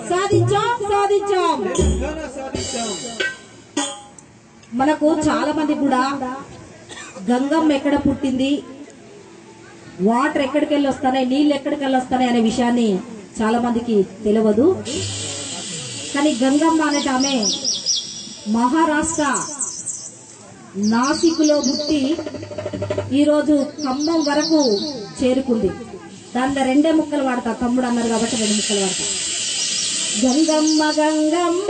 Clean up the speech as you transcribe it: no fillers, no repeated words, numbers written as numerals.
సాధించాం సాధించాం. మనకు చాలా మంది కూడా గంగమ్మ ఎక్కడ పుట్టింది, వాటర్ ఎక్కడికి వెళ్ళి వస్తాయి, నీళ్ళు ఎక్కడికి వెళ్ళి వస్తాయి అనే విషయాన్ని చాలా మందికి తెలియదు. కానీ గంగమ్మ అనేట ఆమె మహారాష్ట్ర నాసిక్లో పుట్టి ఈరోజు ఖమ్మం వరకు చేరుకుంది. దాంట్లో 2 ముక్కలు వాడతా, తమ్ముడు అన్నారు కాబట్టి 2 ముక్కలు వాడతా. గంగమ్మ గంగమ్మ